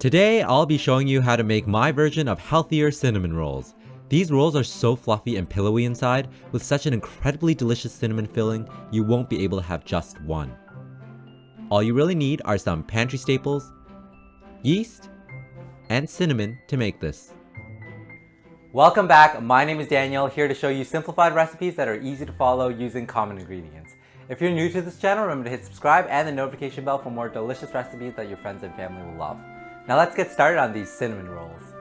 Today, I'll be showing you how to make my version of healthier cinnamon rolls. These rolls are so fluffy and pillowy inside, with such an incredibly delicious cinnamon filling, you won't be able to have just one. All you really need are some pantry staples, yeast, and cinnamon to make this. Welcome back, my name is Daniel, here to show you simplified recipes that are easy to follow using common ingredients. If you're new to this channel, remember to hit subscribe and the notification bell for more delicious recipes that your friends and family will love. Now let's get started on these cinnamon rolls.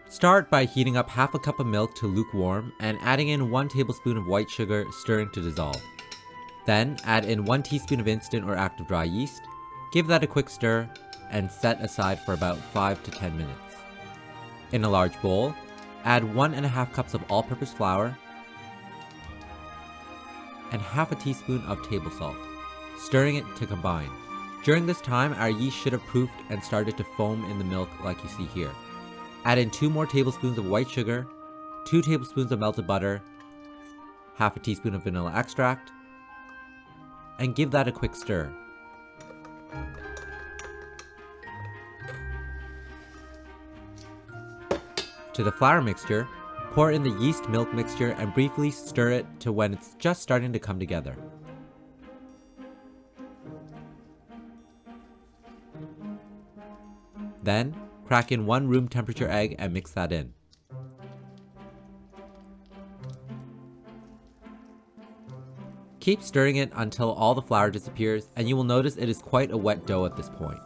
Start by heating up half a cup of milk to lukewarm and adding in 1 tablespoon of white sugar, stirring to dissolve. Then add in 1 teaspoon of instant or active dry yeast, give that a quick stir, and set aside for about 5 to 10 minutes. In a large bowl, add 1.5 cups of all-purpose flour and half a teaspoon of table salt, stirring it to combine. During this time, our yeast should have proofed and started to foam in the milk like you see here. Add in 2 more tablespoons of white sugar, 2 tablespoons of melted butter, half a teaspoon of vanilla extract, and give that a quick stir. To the flour mixture, pour in the yeast milk mixture and briefly stir it to when it's just starting to come together. Then, crack in 1 room temperature egg and mix that in. Keep stirring it until all the flour disappears, and you will notice it is quite a wet dough at this point.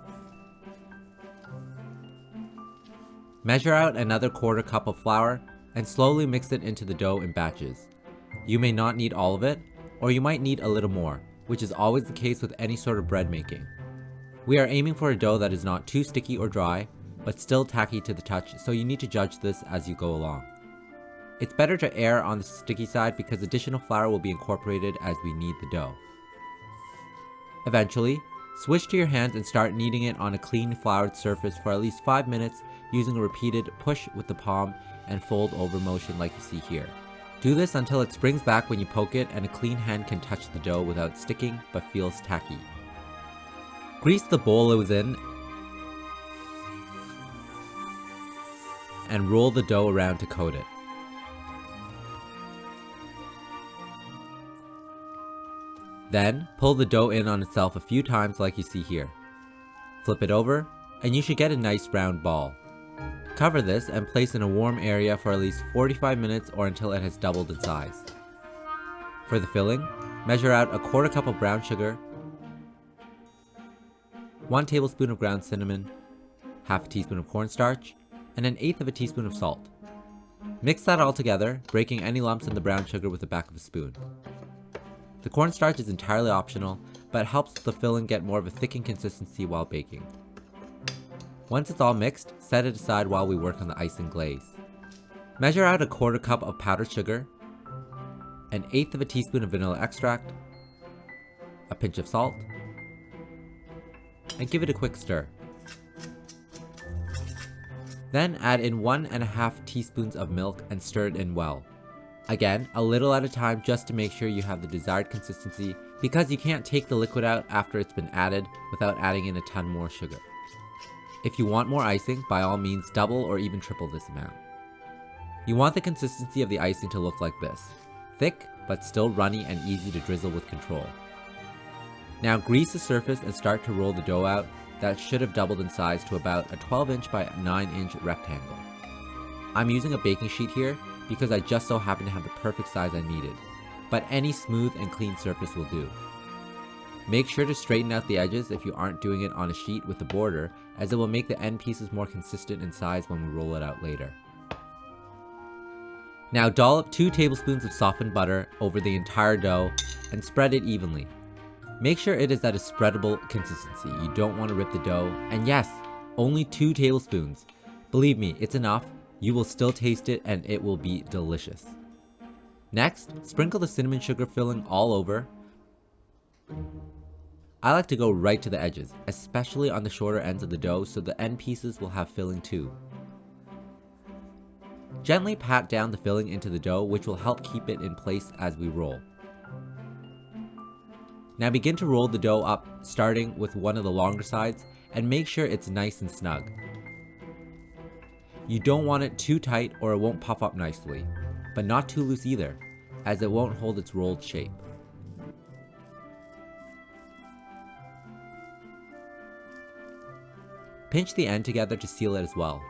Measure out another 1/4 cup of flour and slowly mix it into the dough in batches. You may not need all of it, or you might need a little more, which is always the case with any sort of bread making. We are aiming for a dough that is not too sticky or dry, but still tacky to the touch, so you need to judge this as you go along. It's better to err on the sticky side because additional flour will be incorporated as we knead the dough. Eventually, switch to your hands and start kneading it on a clean floured surface for at least 5 minutes using a repeated push with the palm and fold over motion like you see here. Do this until it springs back when you poke it and a clean hand can touch the dough without sticking but feels tacky. Grease the bowl it was in and roll the dough around to coat it. Then, pull the dough in on itself a few times like you see here. Flip it over, and you should get a nice round ball. Cover this and place in a warm area for at least 45 minutes or until it has doubled in size. For the filling, measure out a 1/4 cup of brown sugar, 1 tablespoon of ground cinnamon, half a teaspoon of cornstarch, and 1/8 of a teaspoon of salt. Mix that all together, breaking any lumps in the brown sugar with the back of a spoon. The cornstarch is entirely optional, but helps the filling get more of a thickened consistency while baking. Once it's all mixed, set it aside while we work on the ice and glaze. Measure out a 1/4 cup of powdered sugar, 1/8 of a teaspoon of vanilla extract, a pinch of salt, and give it a quick stir. Then add in 1.5 teaspoons of milk and stir it in well. Again, a little at a time just to make sure you have the desired consistency, because you can't take the liquid out after it's been added without adding in a ton more sugar. If you want more icing, by all means double or even triple this amount. You want the consistency of the icing to look like this: thick, but still runny and easy to drizzle with control. Now grease the surface and start to roll the dough out. That should have doubled in size to about a 12-inch by 9-inch rectangle. I'm using a baking sheet here because I just so happen to have the perfect size I needed, but any smooth and clean surface will do. Make sure to straighten out the edges if you aren't doing it on a sheet with the border, as it will make the end pieces more consistent in size when we roll it out later. Now dollop 2 tablespoons of softened butter over the entire dough and spread it evenly. Make sure it is at a spreadable consistency. You don't want to rip the dough, and yes, only 2 tablespoons. Believe me, it's enough. You will still taste it and it will be delicious. Next, sprinkle the cinnamon sugar filling all over. I like to go right to the edges, especially on the shorter ends of the dough so the end pieces will have filling too. Gently pat down the filling into the dough, which will help keep it in place as we roll. Now begin to roll the dough up, starting with one of the longer sides and make sure it's nice and snug. You don't want it too tight or it won't puff up nicely, but not too loose either, as it won't hold its rolled shape. Pinch the end together to seal it as well.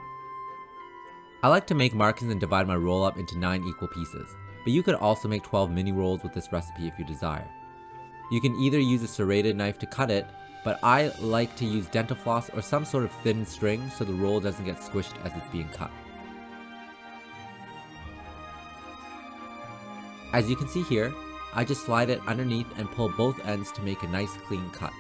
I like to make markings and divide my roll up into 9 equal pieces, but you could also make 12 mini rolls with this recipe if you desire. You can either use a serrated knife to cut it, but I like to use dental floss or some sort of thin string so the roll doesn't get squished as it's being cut. As you can see here, I just slide it underneath and pull both ends to make a nice clean cut.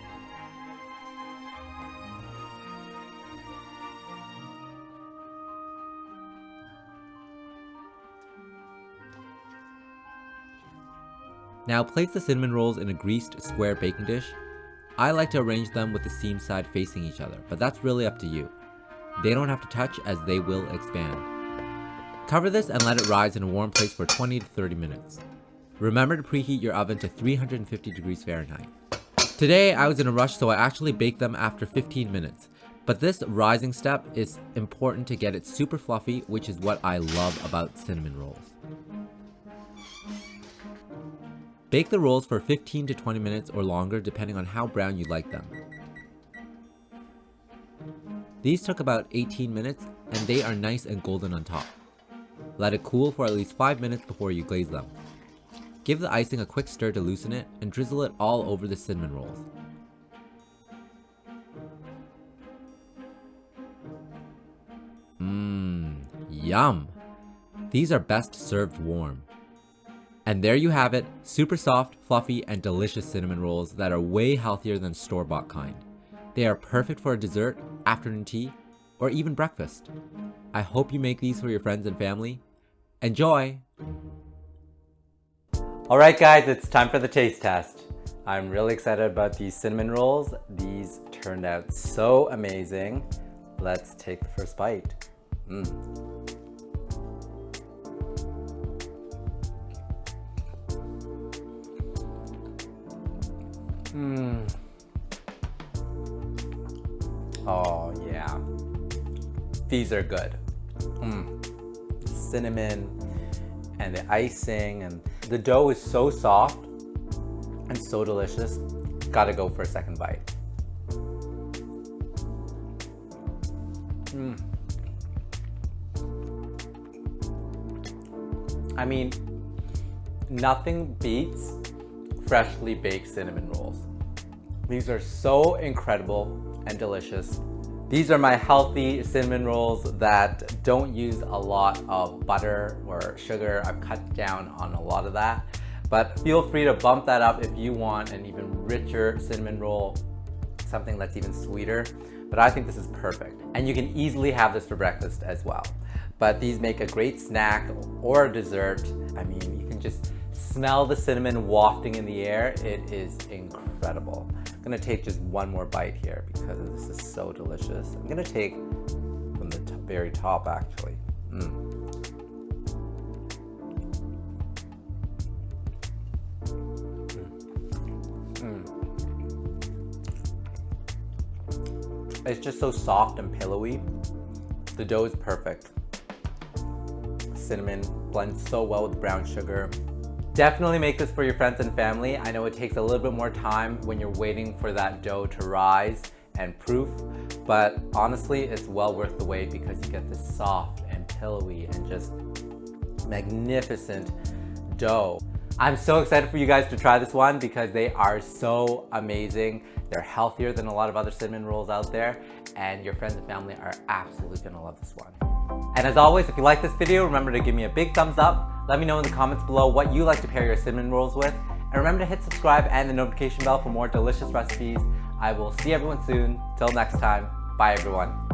Now place the cinnamon rolls in a greased square baking dish. I like to arrange them with the seam side facing each other, but that's really up to you. They don't have to touch as they will expand. Cover this and let it rise in a warm place for 20 to 30 minutes. Remember to preheat your oven to 350 degrees Fahrenheit. Today I was in a rush, so I actually baked them after 15 minutes. But this rising step is important to get it super fluffy, which is what I love about cinnamon rolls. Bake the rolls for 15 to 20 minutes or longer depending on how brown you like them. These took about 18 minutes and they are nice and golden on top. Let it cool for at least 5 minutes before you glaze them. Give the icing a quick stir to loosen it and drizzle it all over the cinnamon rolls. Yum! These are best served warm. And there you have it, super soft, fluffy, and delicious cinnamon rolls that are way healthier than store-bought kind. They are perfect for a dessert, afternoon tea, or even breakfast. I hope you make these for your friends and family. Enjoy! Alright guys, it's time for the taste test. I'm really excited about these cinnamon rolls. These turned out so amazing. Let's take the first bite. Oh yeah, these are good. Cinnamon and the icing and the dough is so soft and so delicious. Gotta go for a second bite. I mean, nothing beats freshly baked cinnamon rolls. These are so incredible and delicious. These are my healthy cinnamon rolls that don't use a lot of butter or sugar. I've cut down on a lot of that, but feel free to bump that up if you want an even richer cinnamon roll, something that's even sweeter. But I think this is perfect. And you can easily have this for breakfast as well. But these make a great snack or a dessert. I mean, you can just smell the cinnamon wafting in the air. It is incredible. I'm gonna take just one more bite here because this is so delicious. I'm gonna take from the very top actually. It's just so soft and pillowy. The dough is perfect. Cinnamon blends so well with brown sugar. Definitely make this for your friends and family. I know it takes a little bit more time when you're waiting for that dough to rise and proof, but honestly, it's well worth the wait because you get this soft and pillowy and just magnificent dough. I'm so excited for you guys to try this one because they are so amazing. They're healthier than a lot of other cinnamon rolls out there, and your friends and family are absolutely gonna love this one. And as always, if you like this video, remember to give me a big thumbs up. Let me know in the comments below what you like to pair your cinnamon rolls with. And remember to hit subscribe and the notification bell for more delicious recipes. I will see everyone soon. Till next time, bye everyone.